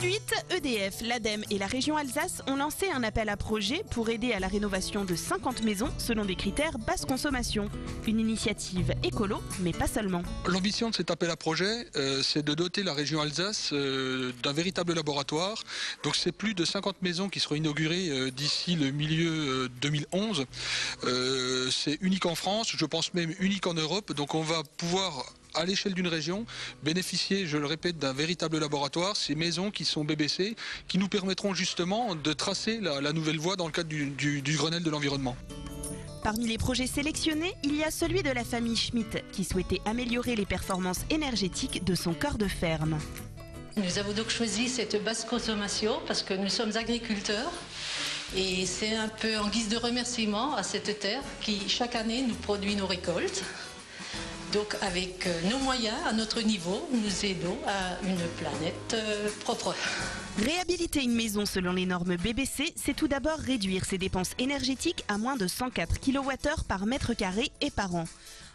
2008, EDF, l'ADEME et la région Alsace ont lancé un appel à projet pour aider à la rénovation de 50 maisons selon des critères basse consommation. Une initiative écolo, mais pas seulement. L'ambition de cet appel à projet, c'est de doter la région Alsace d'un véritable laboratoire. Donc c'est plus de 50 maisons qui seront inaugurées d'ici le milieu 2011. C'est unique en France, je pense même unique en Europe. Donc on va pouvoir, à l'échelle d'une région, bénéficier, je le répète, d'un véritable laboratoire, ces maisons qui sont BBC, qui nous permettront justement de tracer la nouvelle voie dans le cadre du Grenelle de l'environnement. Parmi les projets sélectionnés, il y a celui de la famille Schmitt, qui souhaitait améliorer les performances énergétiques de son corps de ferme. Nous avons donc choisi cette basse consommation parce que nous sommes agriculteurs et c'est un peu en guise de remerciement à cette terre qui chaque année nous produit nos récoltes. Donc avec nos moyens, à notre niveau, nous aidons à une planète propre. Réhabiliter une maison selon les normes BBC, c'est tout d'abord réduire ses dépenses énergétiques à moins de 104 kWh par mètre carré et par an.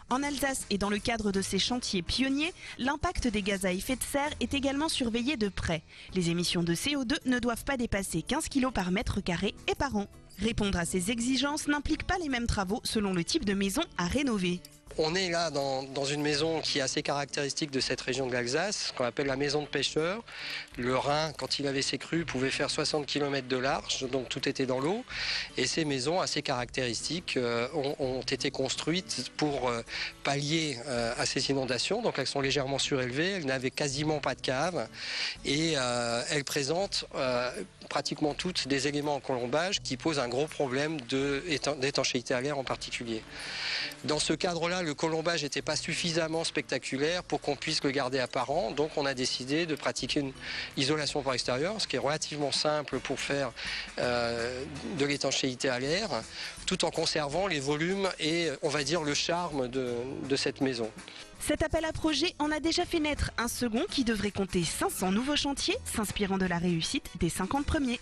En Alsace et dans le cadre de ces chantiers pionniers, l'impact des gaz à effet de serre est également surveillé de près. Les émissions de CO2 ne doivent pas dépasser 15 kg par mètre carré et par an. Répondre à ces exigences n'implique pas les mêmes travaux selon le type de maison à rénover. On est là dans une maison qui est assez caractéristique de cette région de l'Alsace, qu'on appelle la maison de pêcheur. Le Rhin, quand il avait ses crues, pouvait faire 60 km de large, donc tout était dans l'eau. Et ces maisons assez caractéristiques ont été construites pour pallier à ces inondations. Donc elles sont légèrement surélevées, elles n'avaient quasiment pas de cave et elles présentent pratiquement toutes des éléments en colombage qui posent un gros problème d'étanchéité à l'air en particulier. Dans ce cadre-là, le colombage n'était pas suffisamment spectaculaire pour qu'on puisse le garder apparent, donc on a décidé de pratiquer une isolation par extérieur, ce qui est relativement simple pour faire de l'étanchéité à l'air, tout en conservant les volumes et, on va dire, le charme de cette maison. Cet appel à projet en a déjà fait naître un second qui devrait compter 500 nouveaux chantiers, s'inspirant de la réussite des 50 premiers.